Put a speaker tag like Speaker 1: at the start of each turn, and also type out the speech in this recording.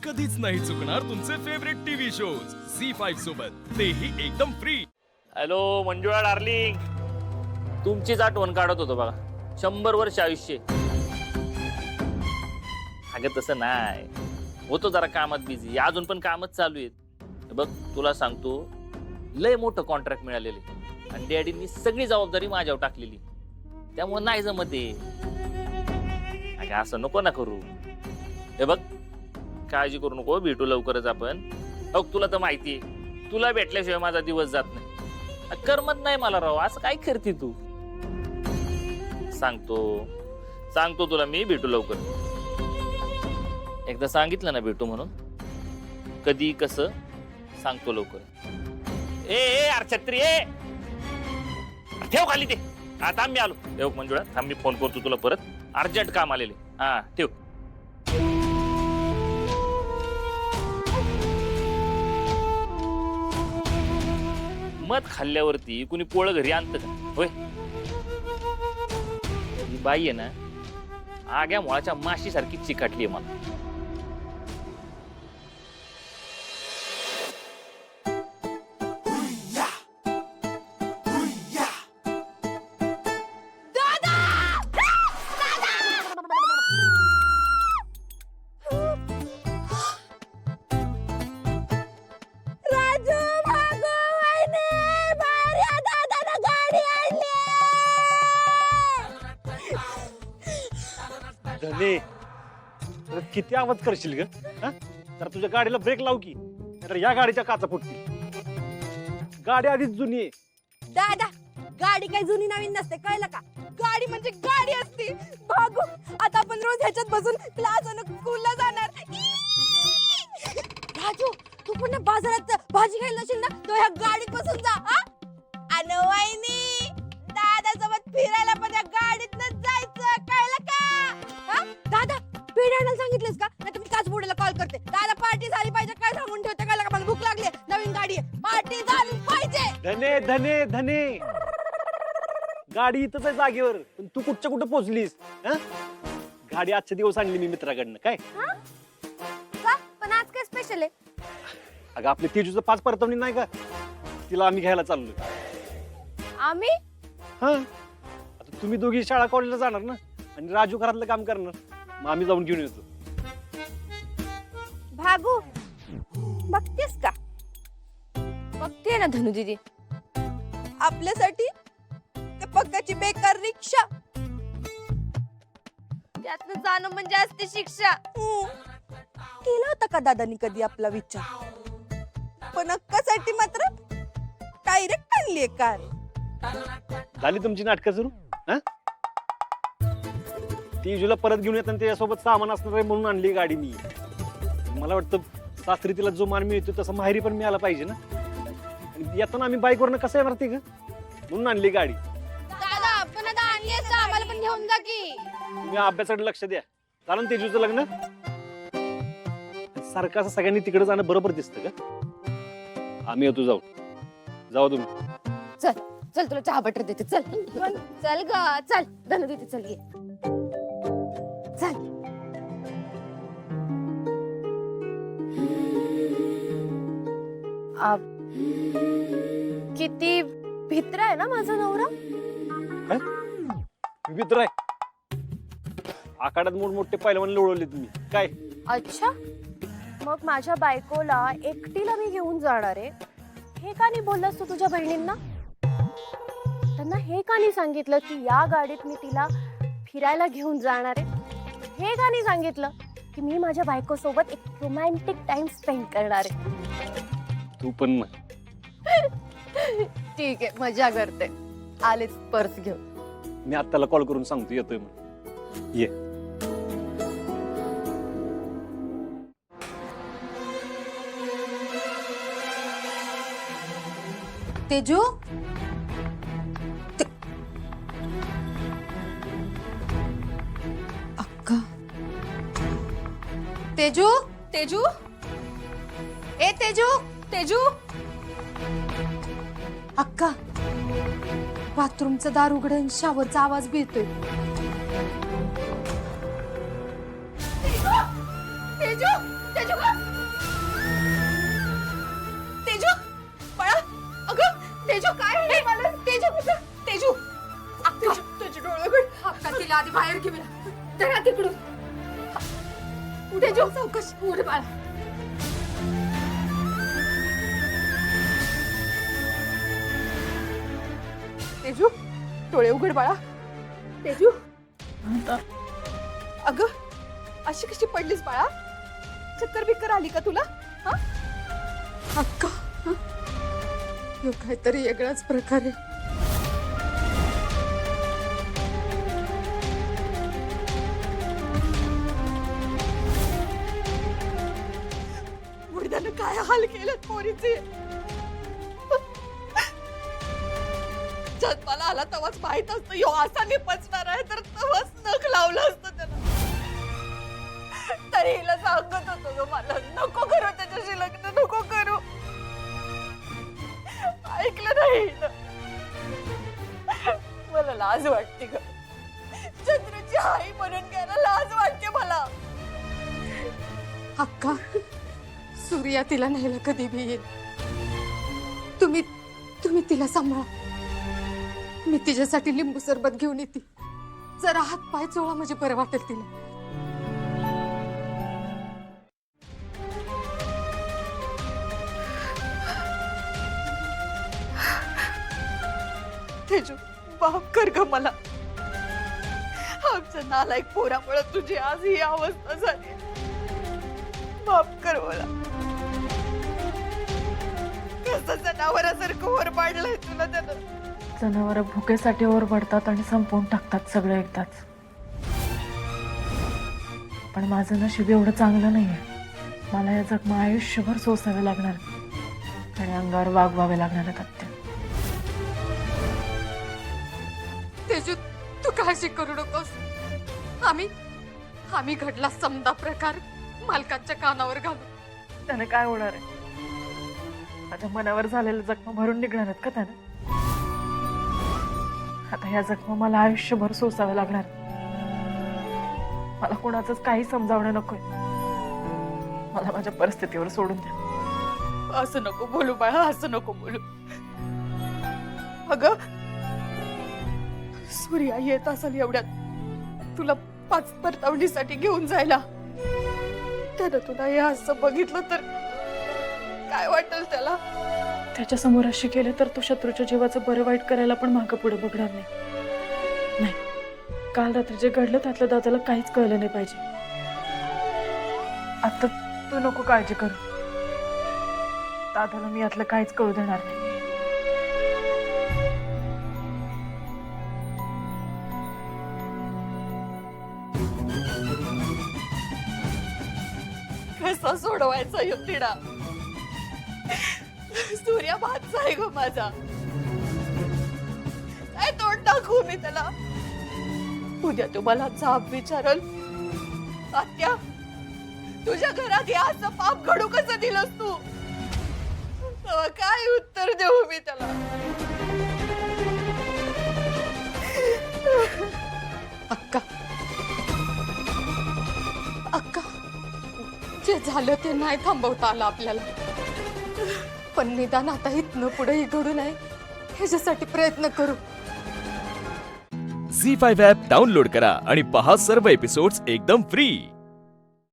Speaker 1: कधीच नाही चुकणार तुमचे फेवरेट टीव्ही शोज झी5 सोबत, तेही एकदम फ्री.
Speaker 2: हॅलो मंजुळा डार्लिंग, तुमचीच आठवण काढत होतो बघा. 100 वर्ष आयुष्य. अगं तसं नाही, होतो जरा कामात बिझी, अजून पण कामच चालू आहेत. बघ तुला सांगतो, लय मोठं कॉन्ट्रॅक्ट मिळालेले आणि डॅडींनी सगळी जबाबदारी माझ्यावर टाकलेली, त्यामुळे नाही जमत आहे. अगं असं नको ना करू. हे बघ, काळजी करू नको, भेटू लवकरच आपण. बघ तुला तर माहितीये, तुला भेटल्याशिवाय माझा दिवस जात नाही. करमत नाही मला राव, असं काय करते तू. सांगतो तुला मी, भेटू लवकर. एकदा सांगितलं ना भेटू म्हणून, कधी कसं सांगतो लवकर. ए छत्री ए, ठेव खाली ते. आता मी आलो. ठेव मंजुळा, थांब मी फोन करतो तुला परत, अर्जंट काम आलेले. हा ठेव. मध खाल्ल्यावरती कुणी पोळं घरी आणतं का होय. ही बाई आहे ना, आग्या मुळाच्या माशी सारखी चिकाटली आहे मला.
Speaker 3: धने, किती आवाज करशील ग? तर तुझ्या गाडीला ब्रेक लाव की, तर या गाडीच्या काचा फुटतील. गाडी आधीच जुनी आहे.
Speaker 4: दादा, गाडी काही जुनी नवीन नसते, कळलं का? गाडी म्हणजे गाडी असते. भागू, आता आपण रोज ह्याच्यात बसून क्लास आणि स्कूलला जाणार. राजू, तू पुन्हा बाजारात भाजी घ्यायला नसेल ना, तो ह्या गाडीत बसून जा. आणि वहिनी, दादासोबत फिरायला पण या गाडीतनच जायचं, कळलं का? दादा, पेढे आणायला सांगितलेस का? नाही तुम्ही काच बुडेला कॉल करते. दादा, पार्टी झाली पाहिजे, काय सांगून ठेवते, कळलं का? मला भूक लागली, नवीन गाडी आहे, पार्टी झाली पाहिजे.
Speaker 3: धने धने धने, गाडी इथंच आहे जागेवर, पण तू कुठच्या कुठं पोहोचलीस? गाडी आजच्या दिवस आणली मी मित्राकडनं. काय
Speaker 4: का? पण आज काय स्पेशल आहे?
Speaker 3: अगं आपल्या तेजूचं 5 परतवणी नाही का, तिला आम्ही घ्यायला चाललोय.
Speaker 4: आम्ही?
Speaker 3: आता तुम्ही दोघी शाळा कॉलेजला जाणार ना, आणि राजू घरातलं काम करणार, मग आम्ही जाऊन घेऊन येतो.
Speaker 4: भागू, बघतेस का? बघते ना धनु दीदी, आपल्यासाठी ते पक्काची बेकार रिक्षा, त्यातनं जाणं म्हणजे असते शिक्षा. केला होता का दादानी कधी आपला विचार? पण अक्कासाठी मात्र डायरेक्ट आणलीये कार.
Speaker 3: झाली तुमची नाटकं सुरू? तेजूला परत घेऊन येताना त्याच्यासोबत सामान असणार आहे म्हणून आणली गाडी मी. मला वाटतं सासरी तिला जो मान मिळतो तसं माहेरी पण मिळाला पाहिजे ना. आणि येताना आम्ही बाईकवरनं कसं येणार ते ग, म्हणून आणली गाडी.
Speaker 4: दादा, पण आता आणली असं आम्हाला पण घेऊन जा की.
Speaker 3: तुम्ही अभ्यासाकडे लक्ष द्या. कारण तेजूचं लग्न सारखं असं सगळ्यांनी तिकडे जाणं बरोबर दिसतं का? आम्ही येतो, जाऊ तुम्ही.
Speaker 4: चल चल, तुला चहा बटर देते. चल चल ग, चल धनु देते. चल ये, चल. किती भित्र आहे ना माझा नवरा.
Speaker 3: मित्र आहे. आखाड्यात मोठमोठे पहिलवान लोळवले तुम्ही काय?
Speaker 5: अच्छा, मग माझ्या बायकोला एकटीला मी घेऊन जाणार आहे हे का नाही बोललास तू तुझ्या बहिणींना? त्यांना हे का नाही सांगितलं की या गाडीत मी तिला फिरायला घेऊन जाणार आहे? हे का नाही सांगितलं की मी माझ्या बायको सोबत एक रोमॅन्टिक टाइम स्पेंड करणार आहे?
Speaker 3: तू पण म्हण.
Speaker 5: ठीक आहे, मजा करते. आलेच पर्स घेऊन.
Speaker 3: मी आत्ताला कॉल करून सांगतो येतोय म्हणून. ये.
Speaker 4: तेजू, अक्का. तेजू, तेजू, ए तेजू, तेजू. अक्का, बाथरूमचं दार उघडून शावरचा आवाज येतोय. तेजू, तेजू. तेजू का? तेजू बाळा, अगं तेजू काय आहे मला? तेजू कुठं? तेजू अक्का, तुझे डोळे उघड. अक्का तिला आधी बाहेर घेऊया. जरा तिकडून. तेजू चौकश उठ बाळा. तेजू डोळे उघड बाळा. तेजू अगं अशी कशी पडलीस बाळा? चक्कर बिक्कर आली का तुला? हा अक्का, ह्यो काहीतरी वेगळाच प्रकार आहे. मुर्द्यानं काय हाल केलं पोरीचे. जन्माला आला तेव्हाच माहित असतं ह्यो असा निपचणार आहे, तर तेव्हाच नख लावलं असतं त्याला. तरी हिला सांगत होतो ग मला, नको करू त्याच्याशी लग्न, नको करू. ऐकलं नाही हिनं. मला लाज वाटते ग. चंद्रची आई म्हणून घ्यायला लाज वाटते मला.
Speaker 6: अक्का, सूर्या तिला न्यायला कधी बी येईल. तुम्ही तिला सांभाळा. मी तिच्यासाठी लिंबू सरबत घेऊन येते. जरा हात पाय चोळा म्हणजे बरं वाटेल तिला.
Speaker 4: तेजू माफ कर ग मला. आमच्या नालायक पोरामुळे तुझी आज ही अवस्था झाली. माफ कर मला. कसं जनावरासारखं वर पाडलंय तुला त्यानं.
Speaker 7: जनावर भुकेसाठी ओरबडतात आणि संपवून टाकतात सगळं एकदाच. पण माझं नशीब एवढं चांगलं नाहीये. मला या जखमा आयुष्यभर सोसावे लागणार आणि अंगावर वागवावे लागणार आहेत आत्या.
Speaker 6: तेजू, तू काळजी करू नकोस. आम्ही घडला समजा प्रकार मालकांच्या कानावर घालू.
Speaker 7: त्याने काय होणार आहे? माझ्या मनावर झालेल्या जखमा भरून निघणार आहेत का त्यानं? आता ह्या जखमा मला आयुष्यभर सोसाव्या लागणार. मला कोणाचंच काही समजावणं नकोय. मला माझ्या परिस्थितीवर सोडून द्या.
Speaker 4: असं नको बोलू बाळा, असं नको बोलू. अगं सूर्या येत असेल एवढ्यात तुला पाच परतावणीसाठी घेऊन जायला. त्यानं तुला हे असं बघितलं तर काय वाटेल त्याला?
Speaker 7: त्याच्या समोर अशी केले तर तो शत्रूच्या जीवाचं बरं वाईट करायला पण मागं पुढे बघणार नाही. काल रात्री जे घडलं त्यातलं दादाला काहीच कळलं नाही पाहिजे. आता तू नको काळजी करू. दादाला मी यातलं काहीच कळू देणार नाही.
Speaker 4: कसा सोडवायचा ह्यो तिडा? सूर्या भातचा आहे ग माझा. काय तोंड दाखवू मी त्याला? उद्या तुम्हाला जाब विचारल, आत्या तुझ्या घरात हे असं पाप घडू कसं दिलंस तू? तेव्हा काय उत्तर देऊ मी त्याला?
Speaker 6: अक्का, जे झालं ते नाही थांबवता आलं आपल्याला. पण निदान आता इथनं पुढे घडू नये ह्याच्यासाठी प्रयत्न करू.
Speaker 1: झी5 ॲप डाउनलोड करा आणि पहा सर्व एपिसोड्स एकदम फ्री.